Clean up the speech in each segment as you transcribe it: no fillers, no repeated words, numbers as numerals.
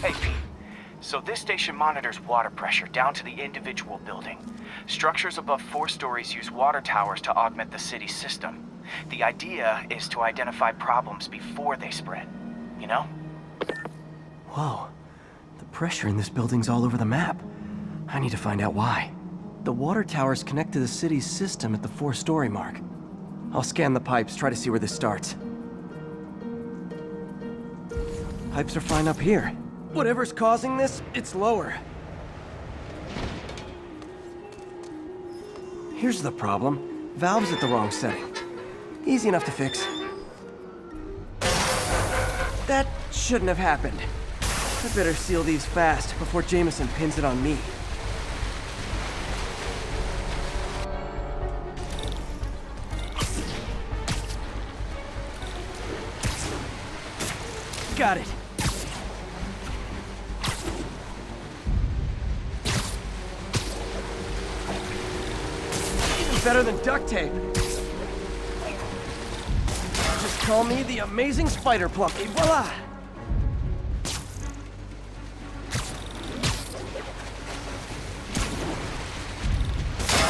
Hey, Pete. So this station monitors water pressure down to the individual building. Structures above 4 stories use water towers to augment the city's system. The idea is to identify problems before they spread, you know? Whoa. The pressure in this building's all over the map. I need to find out why. The water towers connect to the city's system at the 4-story mark. I'll scan the pipes, try to see where this starts. Pipes are fine up here. Whatever's causing this, it's lower. Here's the problem. Valve's at the wrong setting. Easy enough to fix. That shouldn't have happened. I better seal these fast before Jameson pins it on me. Got it. Even better than duct tape. Just call me the amazing spider plucky. Voila!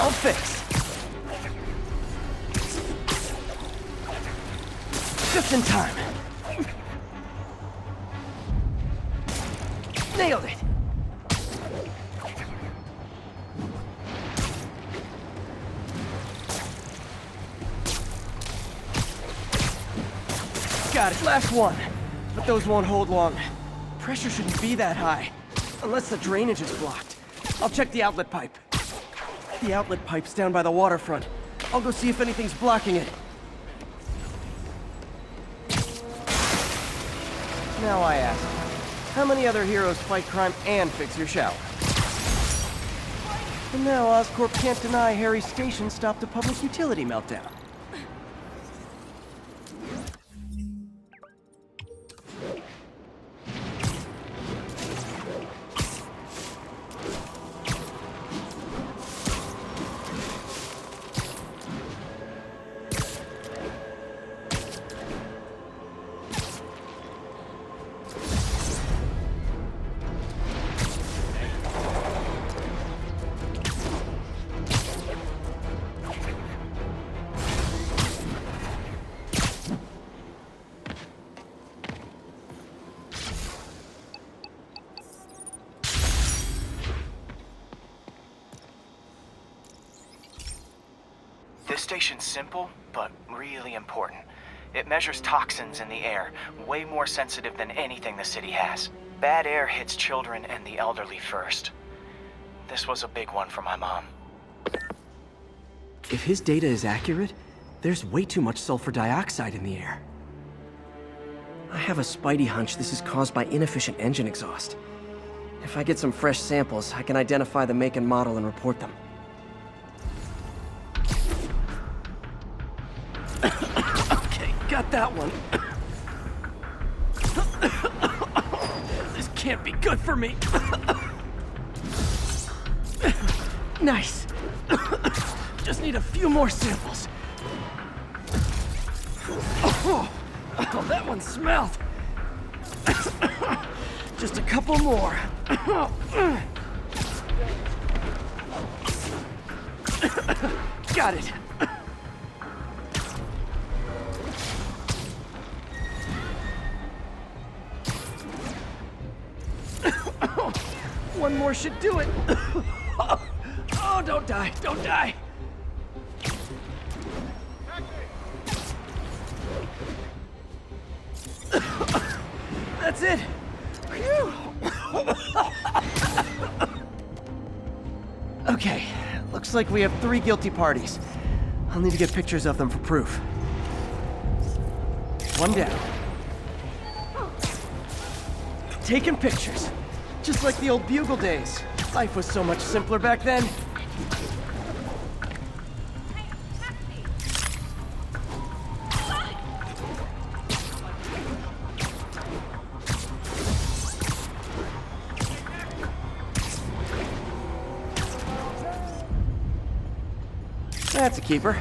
I'll fix. Just in time. Nailed it! Got it, last one. But those won't hold long. Pressure shouldn't be that high. Unless the drainage is blocked. I'll check the outlet pipe. The outlet pipe's down by the waterfront. I'll go see if anything's blocking it. Now I ask. How many other heroes fight crime and fix your shower? And now Oscorp can't deny Harry's station stopped a public utility meltdown. This station's simple, but really important. It measures toxins in the air, way more sensitive than anything the city has. Bad air hits children and the elderly first. This was a big one for my mom. If his data is accurate, there's way too much sulfur dioxide in the air. I have a spidey hunch this is caused by inefficient engine exhaust. If I get some fresh samples, I can identify the make and model and report them. Okay, got that one. This can't be good for me. Nice. Just need a few more samples. Oh, that one smelled. Just a couple more. Got it. One more should do it. Oh, don't die, don't die. That's it. Phew. Okay, looks like we have 3 guilty parties. I'll need to get pictures of them for proof. One down. Taking pictures. Just like the old Bugle days. Life was so much simpler back then. That's a keeper.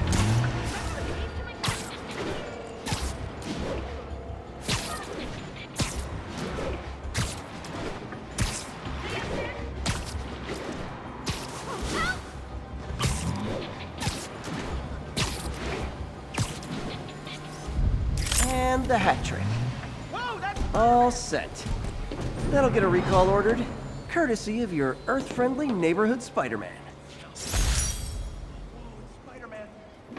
the hat trick. All set. That'll get a recall ordered, courtesy of your Earth-friendly neighborhood Spider-Man. Spider-Man!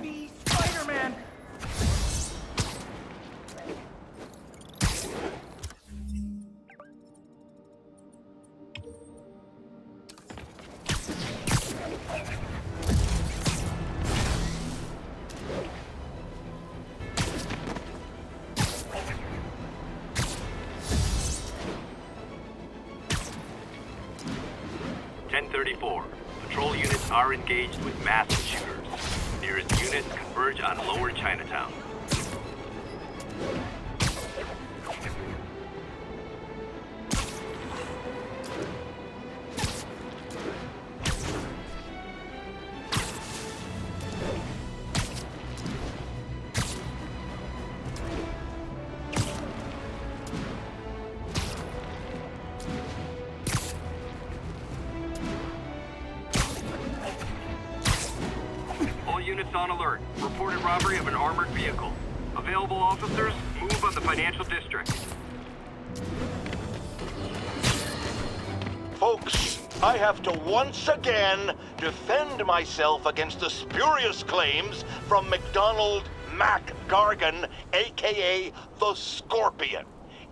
Me, Spider-Man! Patrol units are engaged with mass shooters. Nearest units converge on Lower Chinatown. Units on alert. Reported robbery of an armored vehicle. Available officers, move on the financial district. Folks, I have to once again defend myself against the spurious claims from McDonald Mac Gargan, aka the Scorpion.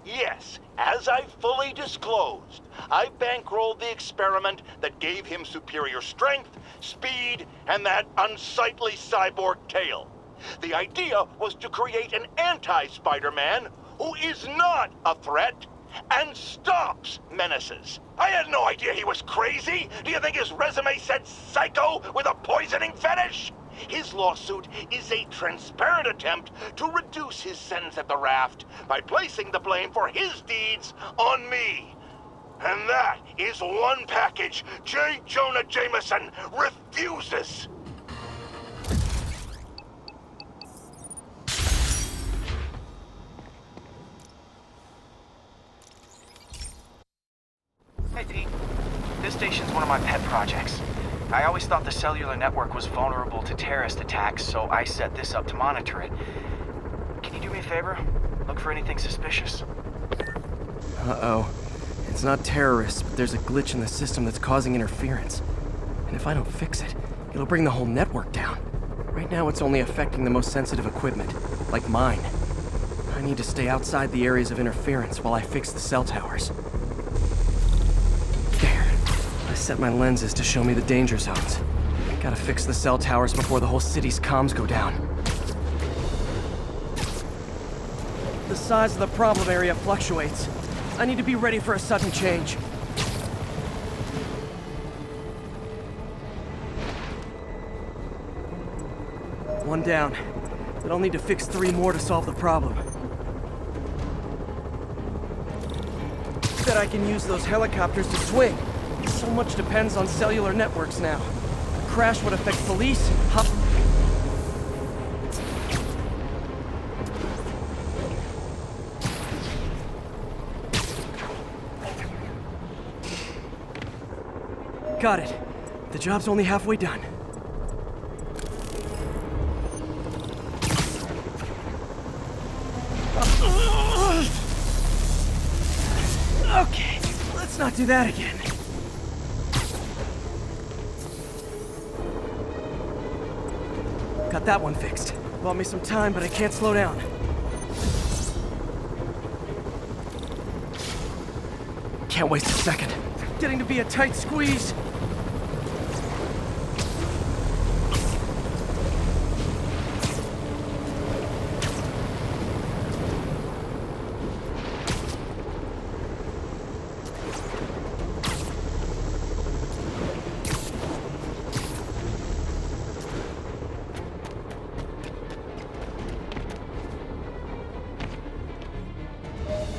Yes, as I fully disclosed, I bankrolled the experiment that gave him superior strength, speed, and that unsightly cyborg tail. The idea was to create an anti-Spider-Man who is not a threat and stops menaces. I had no idea he was crazy. Do you think his resume said psycho with a poisoning fetish? His lawsuit is a transparent attempt to reduce his sentence at the raft by placing the blame for his deeds on me. And that is one package J. Jonah Jameson refuses. Hey, Pete. This station's one of my pet projects. I always thought the cellular network was vulnerable to terrorist attacks, so I set this up to monitor it. Can you do me a favor? Look for anything suspicious? Uh-oh. It's not terrorists, but there's a glitch in the system that's causing interference. And if I don't fix it, it'll bring the whole network down. Right now it's only affecting the most sensitive equipment, like mine. I need to stay outside the areas of interference while I fix the cell towers. There. I set my lenses to show me the danger zones. Gotta fix the cell towers before the whole city's comms go down. The size of the problem area fluctuates. I need to be ready for a sudden change. One down, but I'll need to fix 3 more to solve the problem. Bet I can use those helicopters to swing. So much depends on cellular networks now. A crash would affect police, Got it. The job's only halfway done. Okay, let's not do that again. Got that one fixed. Bought me some time, but I can't slow down. Can't waste a second. Getting to be a tight squeeze.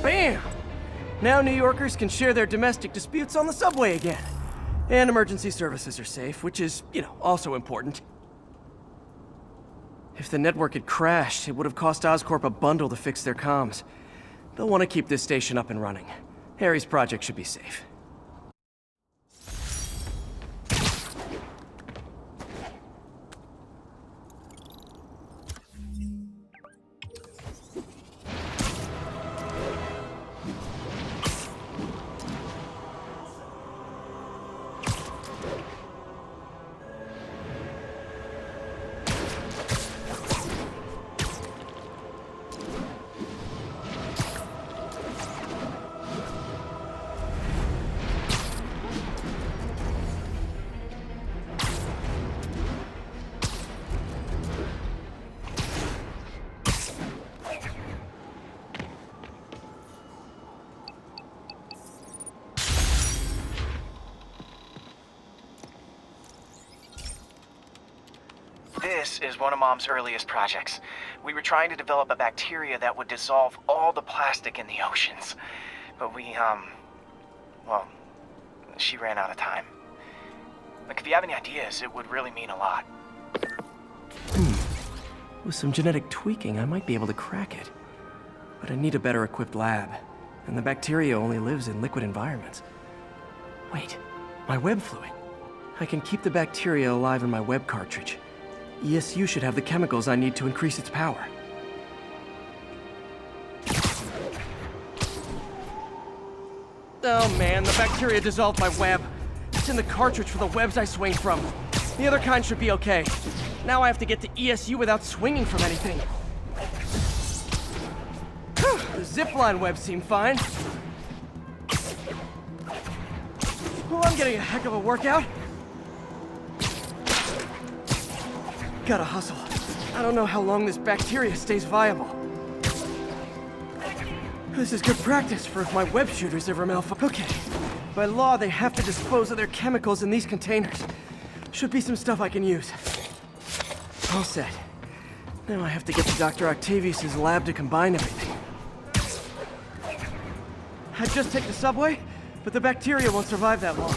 Bam! Now New Yorkers can share their domestic disputes on the subway again. And emergency services are safe, which is, also important. If the network had crashed, it would have cost Oscorp a bundle to fix their comms. They'll want to keep this station up and running. Harry's project should be safe. This is one of Mom's earliest projects. We were trying to develop a bacteria that would dissolve all the plastic in the oceans. But well, she ran out of time. Like, if you have any ideas, it would really mean a lot. With some genetic tweaking, I might be able to crack it. But I need a better equipped lab. And the bacteria only lives in liquid environments. Wait, my web fluid. I can keep the bacteria alive in my web cartridge. ESU should have the chemicals I need to increase its power. Oh man, the bacteria dissolved my web. It's in the cartridge for the webs I swing from. The other kind should be okay. Now I have to get to ESU without swinging from anything. The zipline webs seem fine. Well, I'm getting a heck of a workout. Gotta hustle. I don't know how long this bacteria stays viable. This is good practice for if my web shooters ever malfunction. Okay. By law, they have to dispose of their chemicals in these containers. Should be some stuff I can use. All set. Now I have to get to Dr. Octavius's lab to combine everything. I'd just take the subway, but the bacteria won't survive that long.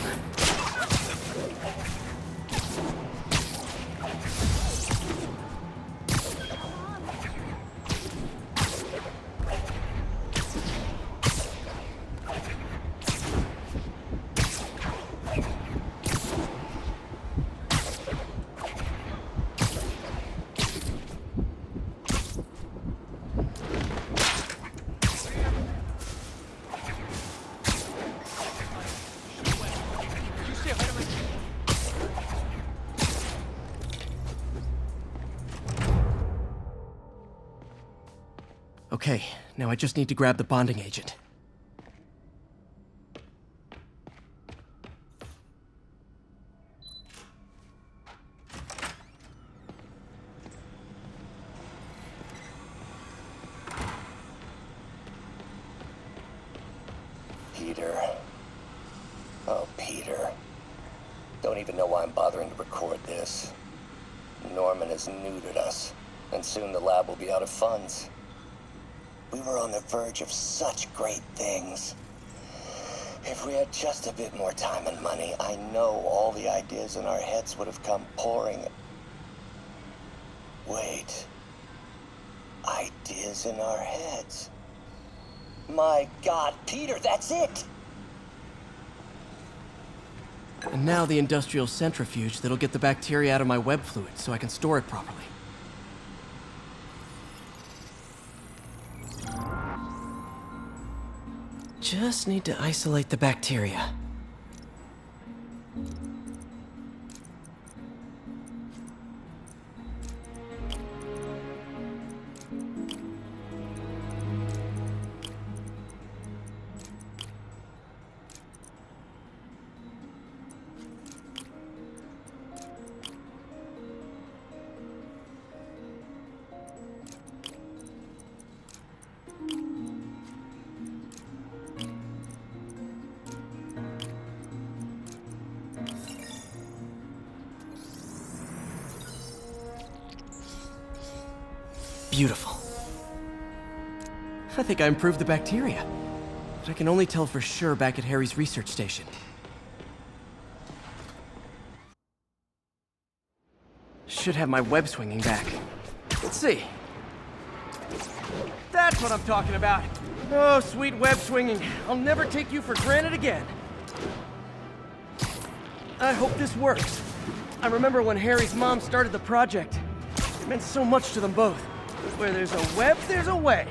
Okay, now I just need to grab the bonding agent. Peter. Oh, Peter. Don't even know why I'm bothering to record this. Norman has neutered us, and soon the lab will be out of funds. We were on the verge of such great things. If we had just a bit more time and money, I know all the ideas in our heads would have come pouring. Wait. Ideas in our heads. My God, Peter, that's it! And now the industrial centrifuge that'll get the bacteria out of my web fluid so I can store it properly. Just need to isolate the bacteria. Beautiful. I think I improved the bacteria. But I can only tell for sure back at Harry's research station. Should have my web swinging back. Let's see. That's what I'm talking about. Oh, sweet web swinging. I'll never take you for granted again. I hope this works. I remember when Harry's mom started the project. It meant so much to them both. Where there's a web, there's a way.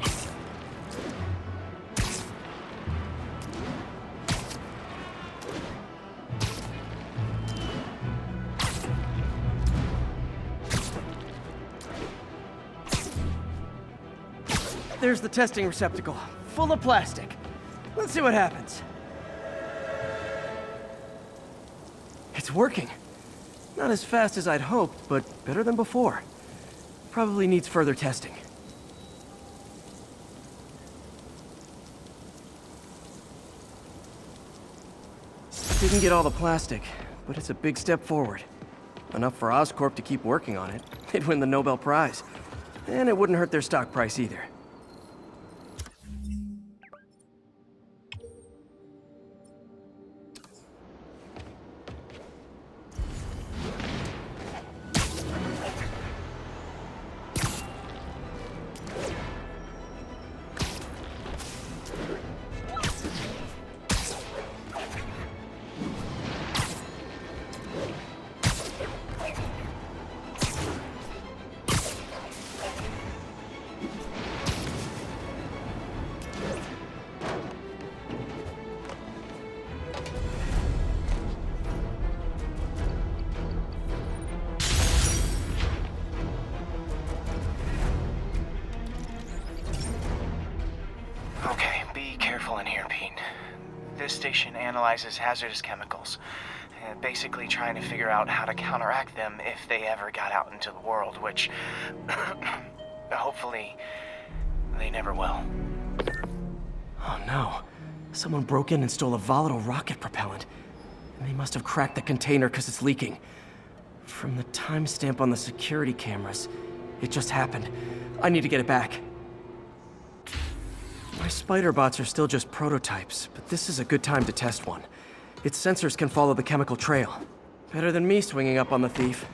There's the testing receptacle, full of plastic. Let's see what happens. It's working. Not as fast as I'd hoped, but better than before. Probably needs further testing. Didn't get all the plastic, but it's a big step forward. Enough for Oscorp to keep working on it. They'd win the Nobel Prize. And it wouldn't hurt their stock price either. Okay, be careful in here, Pete. This station analyzes hazardous chemicals, basically trying to figure out how to counteract them if they ever got out into the world, which hopefully they never will. Oh no. Someone broke in and stole a volatile rocket propellant. And they must have cracked the container because it's leaking. From the timestamp on the security cameras, it just happened. I need to get it back. My spider bots are still just prototypes, but this is a good time to test one. Its sensors can follow the chemical trail. Better than me swinging up on the thief.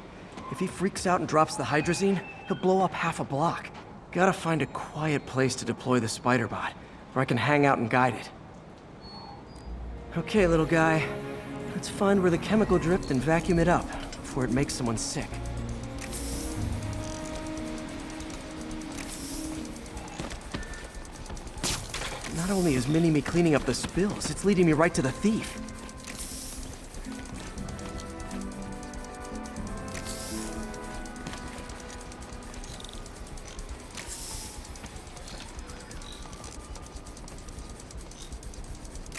If he freaks out and drops the hydrazine, he'll blow up half a block. Gotta find a quiet place to deploy the spider bot, where I can hang out and guide it. Okay, little guy. Let's find where the chemical dripped and vacuum it up before it makes someone sick. Not only is Mini-Me cleaning up the spills, it's leading me right to the thief.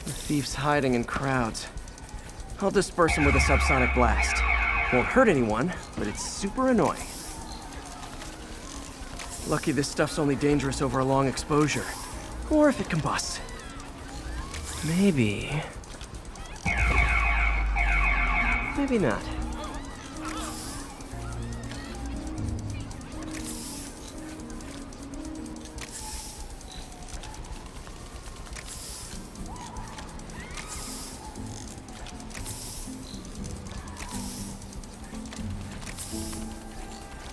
The thief's hiding in crowds. I'll disperse him with a subsonic blast. Won't hurt anyone, but it's super annoying. Lucky this stuff's only dangerous over a long exposure. Or if it combusts. Maybe... maybe not.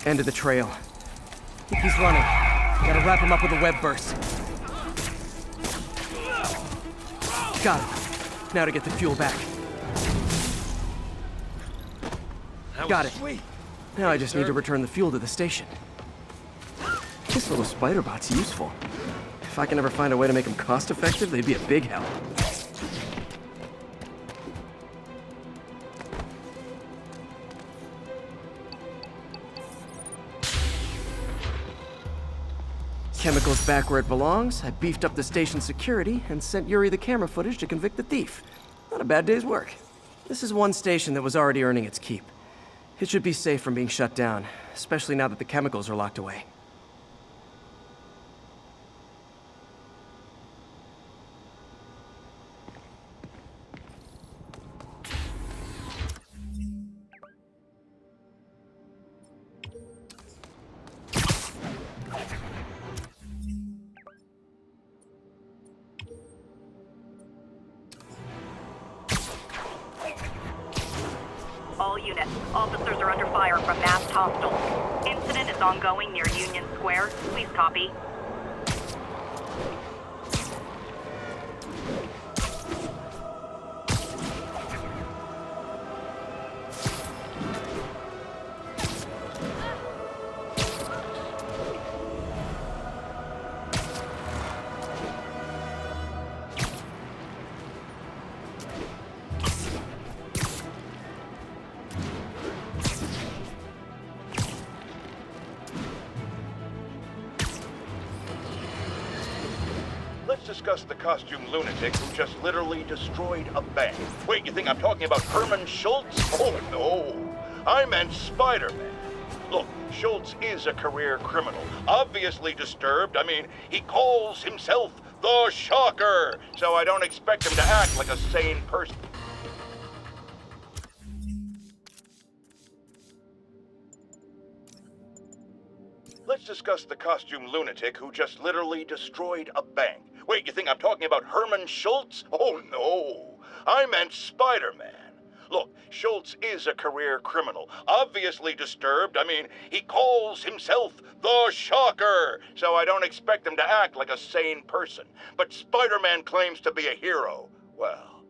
End of the trail. Think he's running. Gotta wrap him up with a web burst. Got him. Now to get the fuel back. Got it. Sweet. Now I just need to return the fuel to the station. This little spider bot's useful. If I can ever find a way to make them cost-effective, they'd be a big help. Chemicals back where it belongs. I beefed up the station security and sent Yuri the camera footage to convict the thief. Not a bad day's work. This is one station that was already earning its keep. It should be safe from being shut down, especially now that the chemicals are locked away. All units, officers are under fire from masked hostiles. Incident is ongoing near Union Square. Please copy. Let's discuss the costume lunatic who just literally destroyed a bank. Wait, you think I'm talking about Herman Schultz? Oh, no. I meant Spider-Man. Look, Schultz is a career criminal, obviously disturbed. I mean, he calls himself the Shocker, so I don't expect him to act like a sane person. discuss the costume lunatic who just literally destroyed a bank. Wait, you think I'm talking about Herman Schultz? Oh no, I meant Spider-Man. Look, Schultz is a career criminal, obviously disturbed. I mean, he calls himself the Shocker, so I don't expect him to act like a sane person. But Spider-Man claims to be a hero. Well,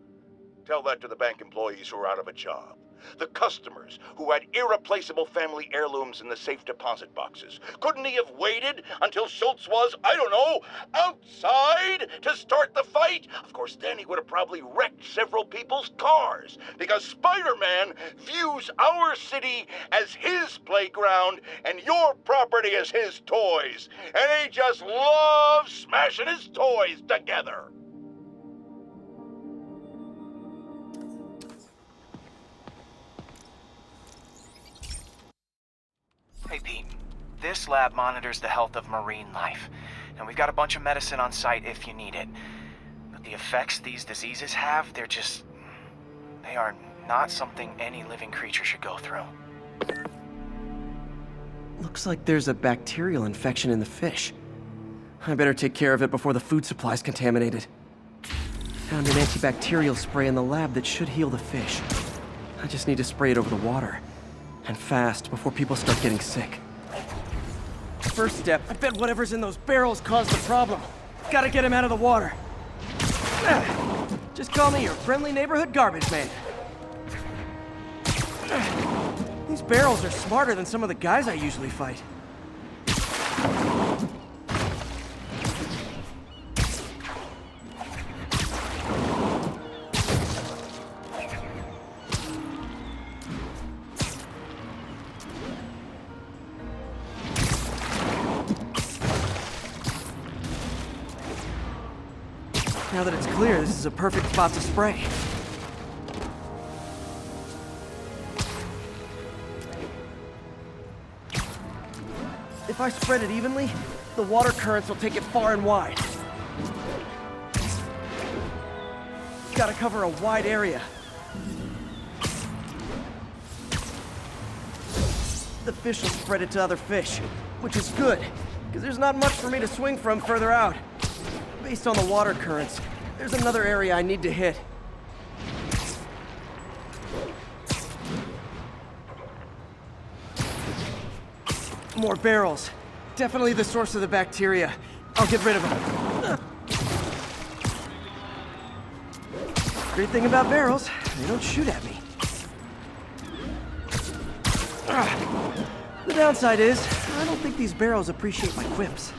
tell that to the bank employees who are out of a job. The customers who had irreplaceable family heirlooms in the safe deposit boxes. Couldn't he have waited until Schultz was, I don't know, outside to start the fight? Of course, then he would have probably wrecked several people's cars, because Spider-Man views our city as his playground and your property as his toys. And he just loves smashing his toys together. Hey, Pete. This lab monitors the health of marine life, and we've got a bunch of medicine on site if you need it. But the effects these diseases have, they are not something any living creature should go through. Looks like there's a bacterial infection in the fish. I better take care of it before the food supply's contaminated. Found an antibacterial spray in the lab that should heal the fish. I just need to spray it over the water. And fast, before people start getting sick. First step, I bet whatever's in those barrels caused the problem. Gotta get him out of the water. Just call me your friendly neighborhood garbage man. These barrels are smarter than some of the guys I usually fight. Now that it's clear, this is a perfect spot to spray. If I spread it evenly, the water currents will take it far and wide. Gotta cover a wide area. The fish will spread it to other fish, which is good, because there's not much for me to swing from further out. Based on the water currents, there's another area I need to hit. More barrels. Definitely the source of the bacteria. I'll get rid of them. Great thing about barrels, they don't shoot at me. The downside is, I don't think these barrels appreciate my quips.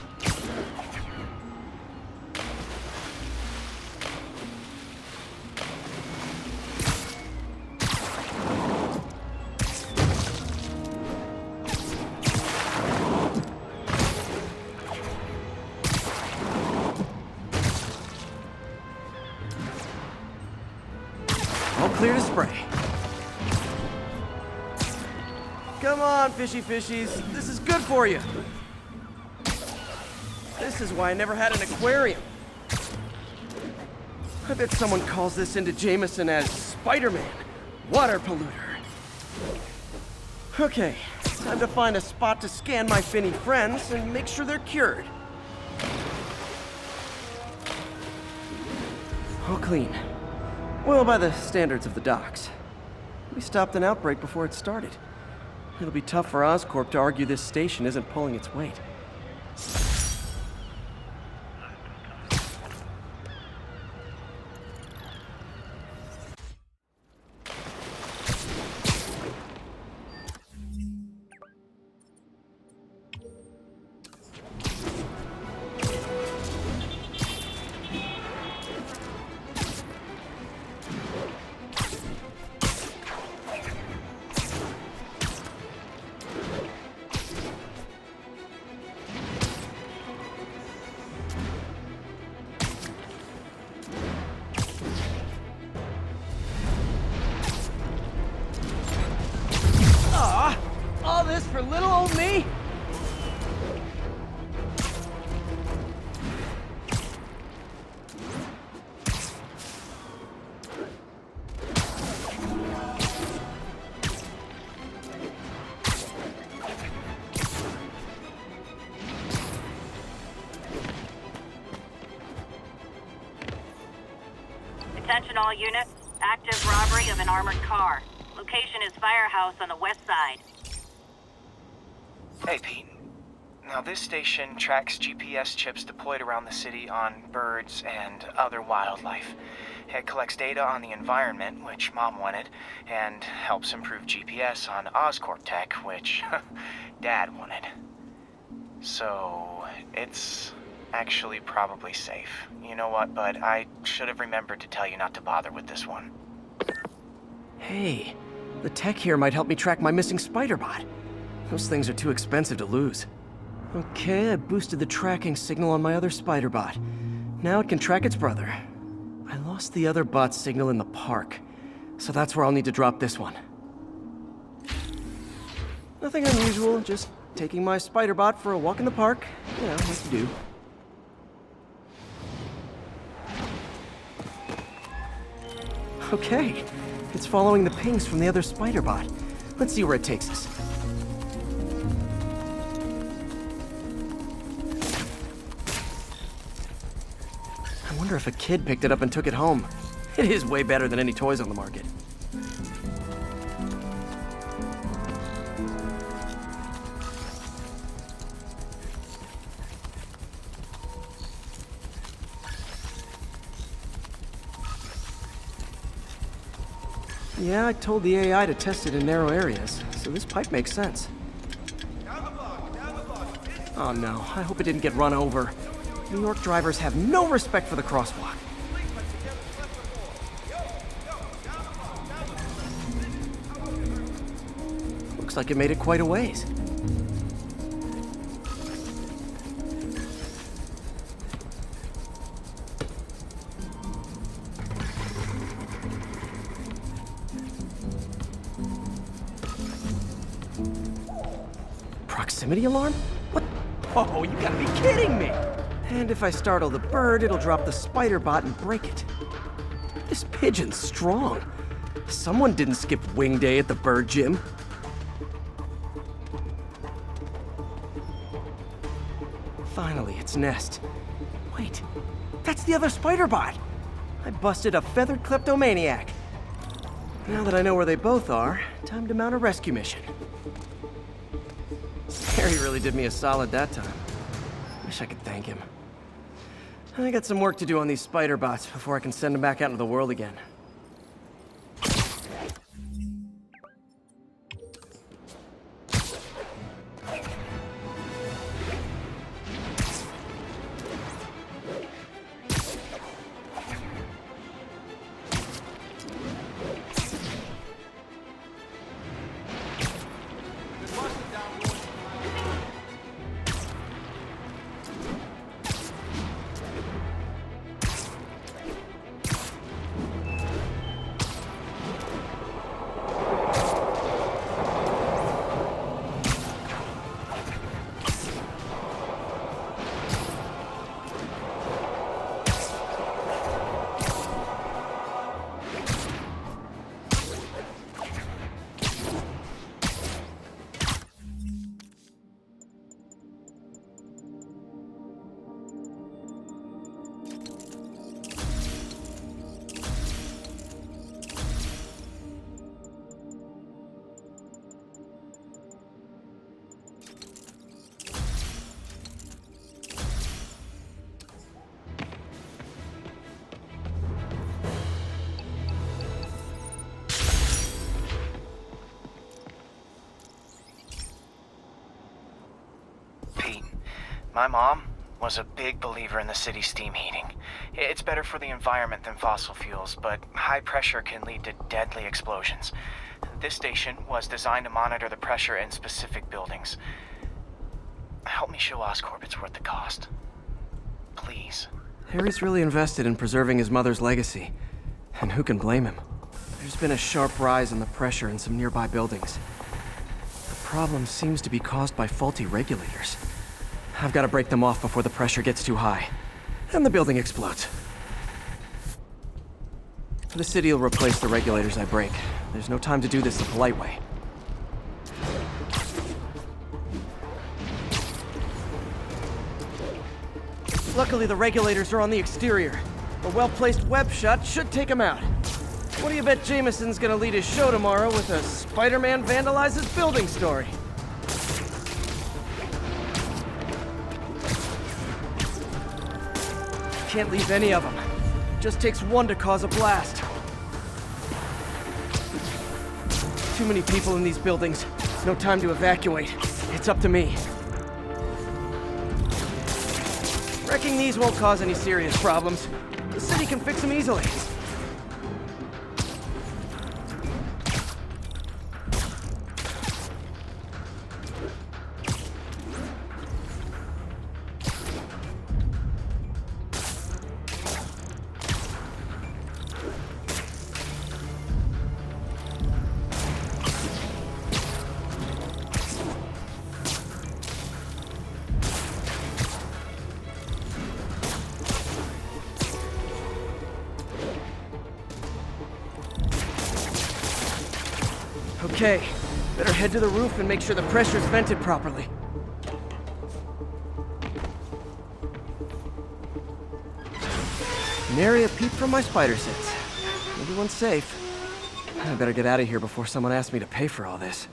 All clear to spray. Come on, fishy fishies. This is good for you. This is why I never had an aquarium. I bet someone calls this into Jameson as Spider-Man, water polluter. Okay, time to find a spot to scan my finny friends and make sure they're cured. All clean. Well, by the standards of the docks. We stopped an outbreak before it started. It'll be tough for Oscorp to argue this station isn't pulling its weight. Attention all units. Active robbery of an armored car. Location is Firehouse on the west side. Hey, Pete. Now, this station tracks GPS chips deployed around the city on birds and other wildlife. It collects data on the environment, which Mom wanted, and helps improve GPS on Oscorp tech, which Dad wanted. So, it's actually probably safe. You know what, bud? I should have remembered to tell you not to bother with this one. Hey, the tech here might help me track my missing spider bot. Those things are too expensive to lose. Okay, I boosted the tracking signal on my other spider bot. Now it can track its brother. I lost the other bot's signal in the park, so that's where I'll need to drop this one. Nothing unusual, just taking my spider bot for a walk in the park. You know, what to do. Okay, it's following the pings from the other spider bot. Let's see where it takes us. I wonder if a kid picked it up and took it home. It is way better than any toys on the market. Yeah, I told the AI to test it in narrow areas, so this pipe makes sense. Oh no, I hope it didn't get run over. New York drivers have no respect for the crosswalk. Looks like it made it quite a ways. Proximity alarm? What? Oh, you gotta be kidding me! And if I startle the bird, it'll drop the spider bot and break it. This pigeon's strong. Someone didn't skip wing day at the bird gym. Finally, its nest. Wait, that's the other spider bot! I busted a feathered kleptomaniac. Now that I know where they both are, time to mount a rescue mission. Harry really did me a solid that time. Wish I could thank him. I got some work to do on these spider bots before I can send them back out into the world again. My mom was a big believer in the city's steam heating. It's better for the environment than fossil fuels, but high pressure can lead to deadly explosions. This station was designed to monitor the pressure in specific buildings. Help me show Oscorp it's worth the cost. Please. Harry's really invested in preserving his mother's legacy. And who can blame him? There's been a sharp rise in the pressure in some nearby buildings. The problem seems to be caused by faulty regulators. I've got to break them off before the pressure gets too high. And the building explodes. The city will replace the regulators I break. There's no time to do this the polite way. Luckily, the regulators are on the exterior. A well-placed web shot should take him out. What do you bet Jameson's gonna lead his show tomorrow with a Spider-Man vandalizes building story? Can't leave any of them. Just takes one to cause a blast. Too many people in these buildings. No time to evacuate. It's up to me. Wrecking these won't cause any serious problems. The city can fix them easily. Okay, better head to the roof and make sure the pressure's vented properly. Nary a peep from my spider sense. Everyone's safe. I better get out of here before someone asks me to pay for all this.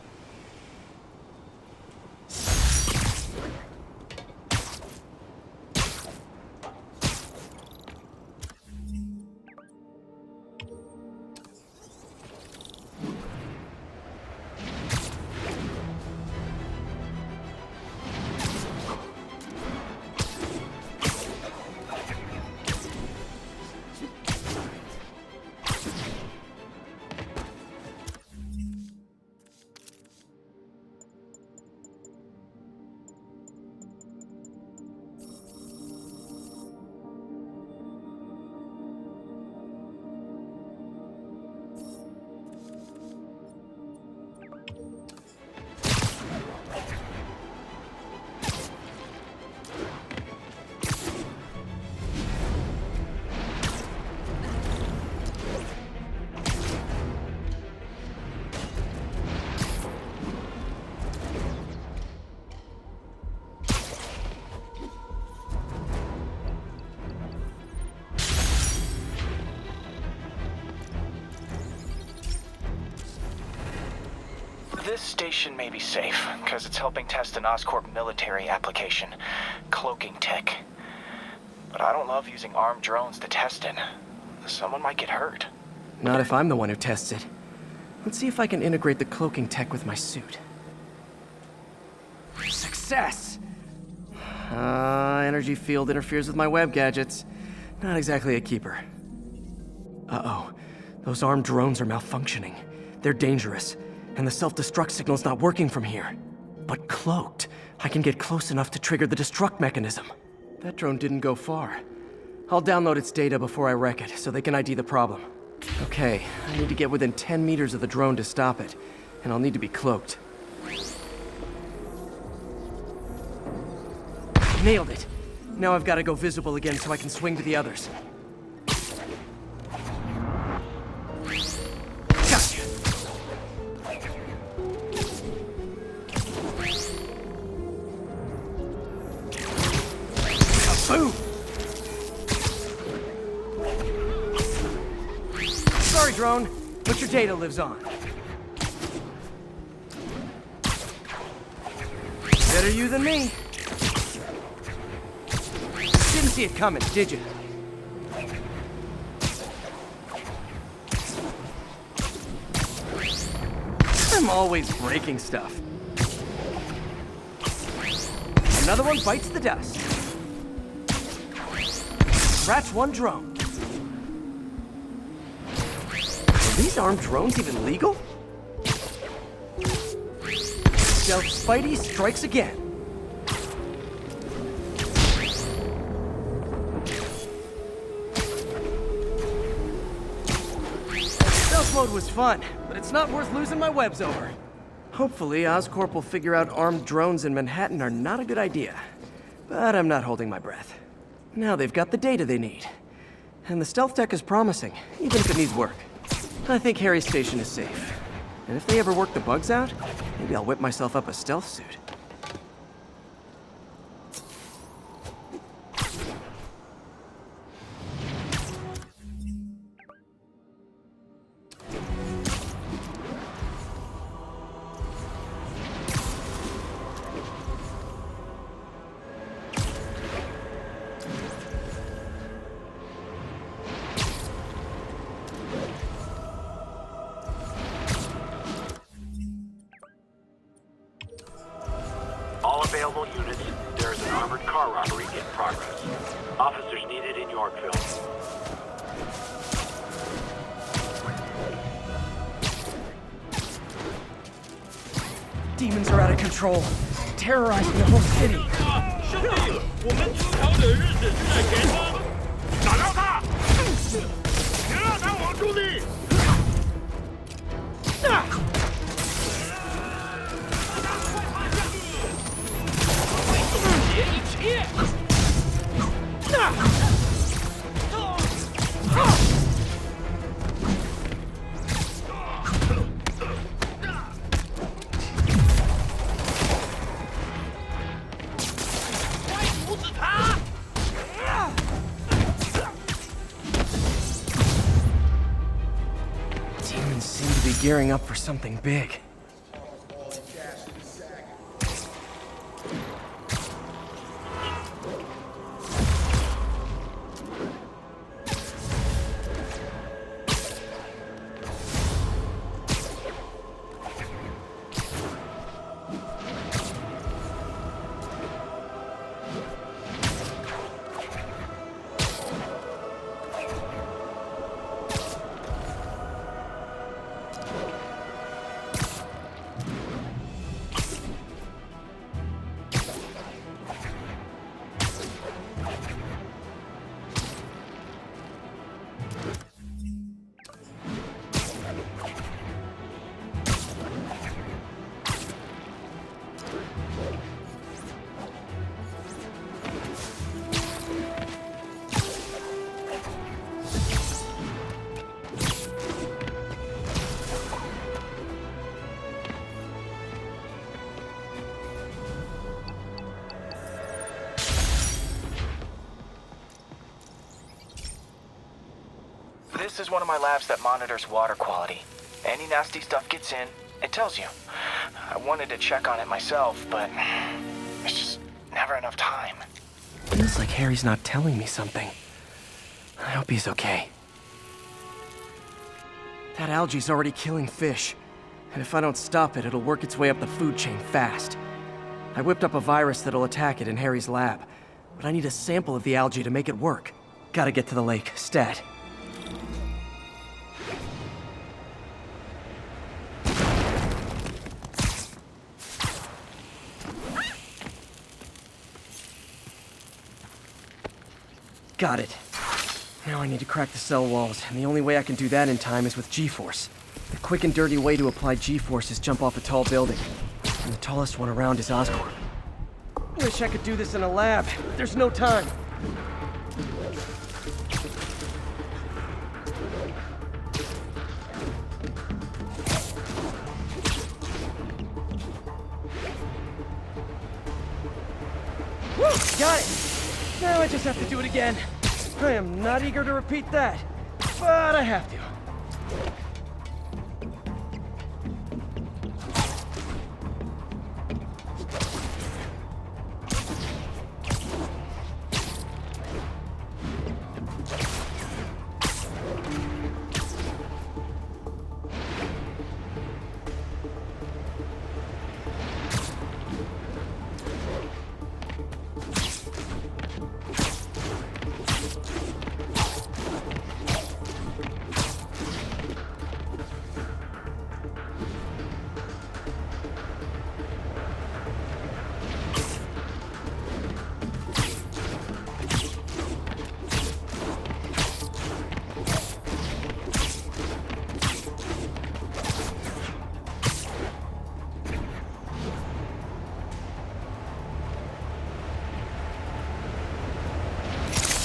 This station may be safe, because it's helping test an Oscorp military application, cloaking tech. But I don't love using armed drones to test it. Someone might get hurt. Not if I'm the one who tests it. Let's see if I can integrate the cloaking tech with my suit. Success! Energy field interferes with my web gadgets. Not exactly a keeper. Uh-oh. Those armed drones are malfunctioning. They're dangerous, and the self-destruct signal's not working from here. But cloaked, I can get close enough to trigger the destruct mechanism. That drone didn't go far. I'll download its data before I wreck it, so they can ID the problem. Okay, I need to get within 10 meters of the drone to stop it, and I'll need to be cloaked. Nailed it! Now I've got to go visible again so I can swing to the others. Gotcha! Kaboom! Sorry, drone, but your data lives on. Better you than me. Didn't see it coming, did you? I'm always breaking stuff. Another one bites the dust. Scratch one drone. Are these armed drones even legal? Stealth Spidey strikes again. Stealth mode was fun, but it's not worth losing my webs over. Hopefully, Oscorp will figure out armed drones in Manhattan are not a good idea. But I'm not holding my breath. Now they've got the data they need. And the stealth tech is promising, even if it needs work. I think Harry's station is safe. And if they ever work the bugs out, maybe I'll whip myself up a stealth suit. available units, there is an armored car robbery in progress. Officers needed in Yorkville. Demons are out of control, terrorizing the whole city. 兄弟，我们出逃的日子就在前方，打到他！别让他往出力！会总结一切。阻止他！ Demons seem to be gearing up for something big. This is one of my labs that monitors water quality. Any nasty stuff gets in, it tells you. I wanted to check on it myself, but there's just never enough time. Feels like Harry's not telling me something. I hope he's okay. That algae's already killing fish. And if I don't stop it, it'll work its way up the food chain fast. I whipped up a virus that'll attack it in Harry's lab. But I need a sample of the algae to make it work. Gotta get to the lake, stat. Got it. Now I need to crack the cell walls, and the only way I can do that in time is with G-force. The quick and dirty way to apply G-force is jump off a tall building. And the tallest one around is Oscorp. Wish I could do this in a lab, but there's no time. Woo! Got it! Now I just have to do it again. I am not eager to repeat that, but I have to.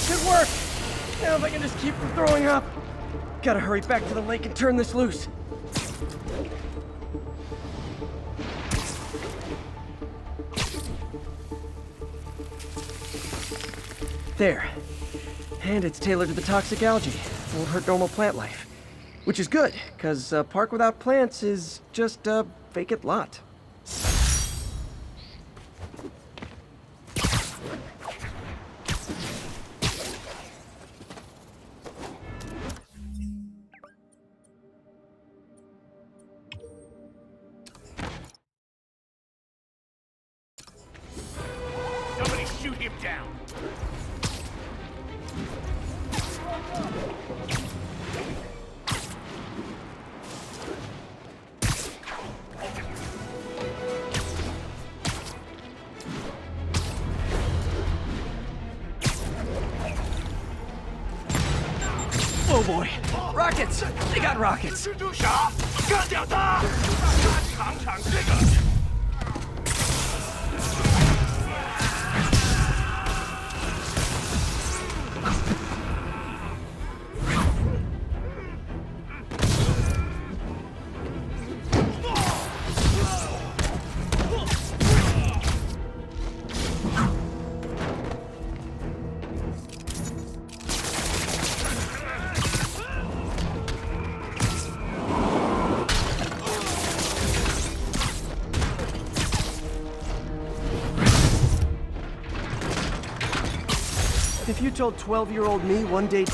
Good work! Now if I can just keep from throwing up. Gotta hurry back to the lake and turn this loose. There. And it's tailored to the toxic algae. Won't hurt normal plant life. Which is good, because a park without plants is just a vacant lot. Rockets! They got rockets! 蜘蛛侠，干掉他！让他尝尝这个。 If you told 12-year-old me one day...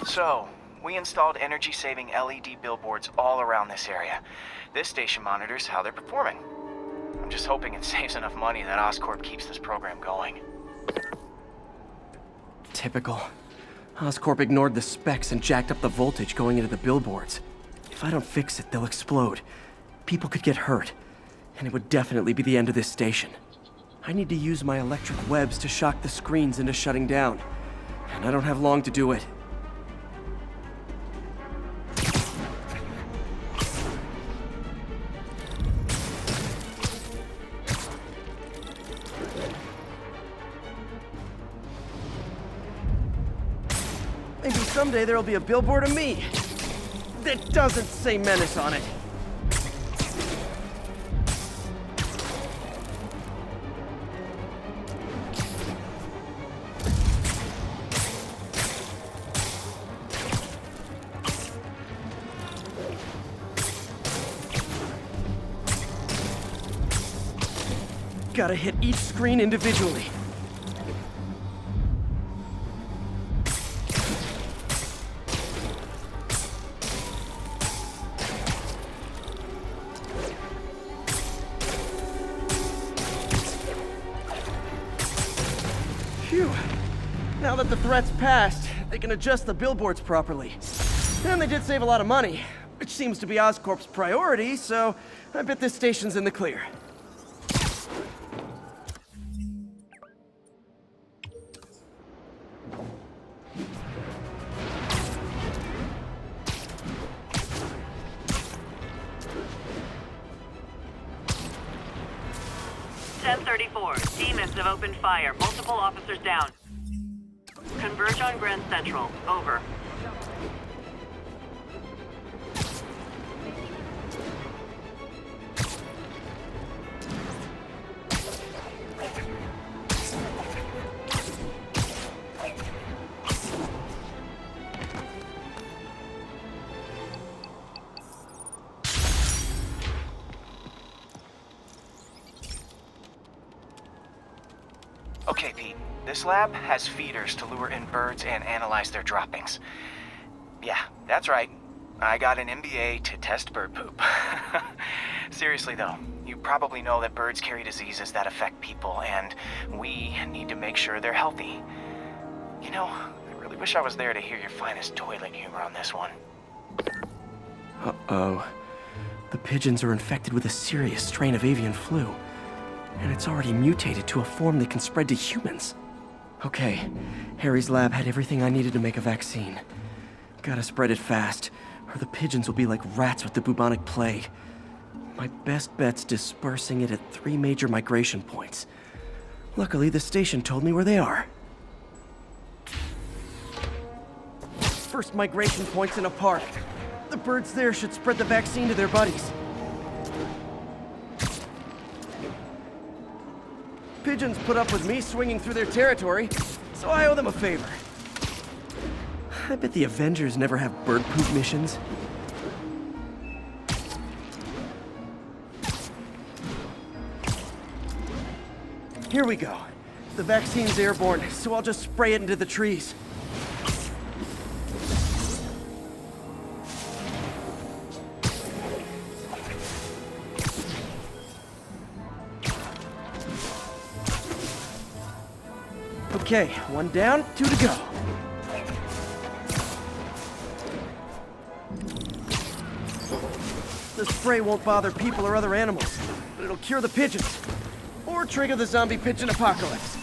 So, we installed energy-saving LED billboards all around this area. This station monitors how they're performing. I'm just hoping it saves enough money that Oscorp keeps this program going. Typical. Oscorp ignored the specs and jacked up the voltage going into the billboards. If I don't fix it, they'll explode. People could get hurt. And it would definitely be the end of this station. I need to use my electric webs to shock the screens into shutting down. And I don't have long to do it. Maybe someday there'll be a billboard of me that doesn't say Menace on it. Gotta hit each screen individually. Phew. Now that the threat's passed, they can adjust the billboards properly. And they did save a lot of money, which seems to be Oscorp's priority, so I bet this station's in the clear. Demons have opened fire. Multiple officers down. Converge on Grand Central. Over. Okay, Pete. This lab has feeders to lure in birds and analyze their droppings. Yeah, that's right. I got an MBA to test bird poop. Seriously though, you probably know that birds carry diseases that affect people, and we need to make sure they're healthy. You know, I really wish I was there to hear your finest toilet humor on this one. Uh-oh. The pigeons are infected with a serious strain of avian flu. And it's already mutated to a form that can spread to humans. Okay, Harry's lab had everything I needed to make a vaccine. Gotta spread it fast, or the pigeons will be like rats with the bubonic plague. My best bet's dispersing it at 3 major migration points. Luckily, the station told me where they are. First migration point's in a park. The birds there should spread the vaccine to their buddies. Pigeons put up with me swinging through their territory, so I owe them a favor. I bet the Avengers never have bird poop missions. Here we go. The vaccine's airborne, so I'll just spray it into the trees. Okay, 1 down, 2 to go. The spray won't bother people or other animals, but it'll cure the pigeons. Or trigger the zombie pigeon apocalypse.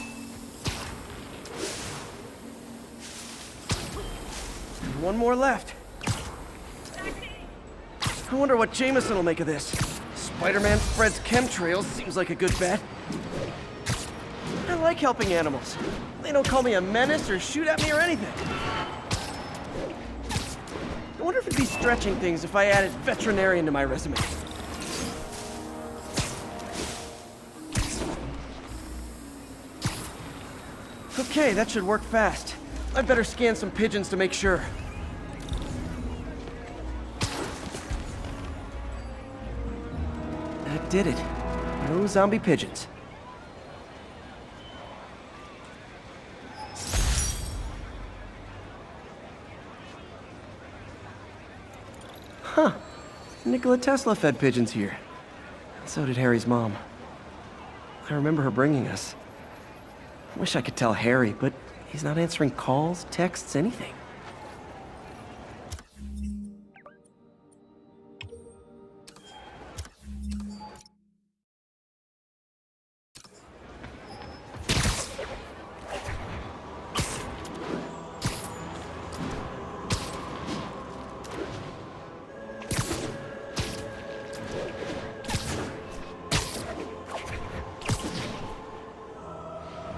And one more left. I wonder what Jameson will make of this. Spider-Man spreads chemtrails, seems like a good bet. I like helping animals. They don't call me a menace or shoot at me or anything. I wonder if it'd be stretching things if I added veterinarian to my resume. Okay, that should work fast. I'd better scan some pigeons to make sure. That did it. No zombie pigeons. Huh. Nikola Tesla fed pigeons here. So did Harry's mom. I remember her bringing us. Wish I could tell Harry, but he's not answering calls, texts, anything.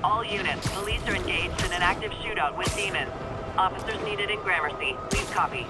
All units, police are engaged in an active shootout with demons. Officers needed in Gramercy. Please copy.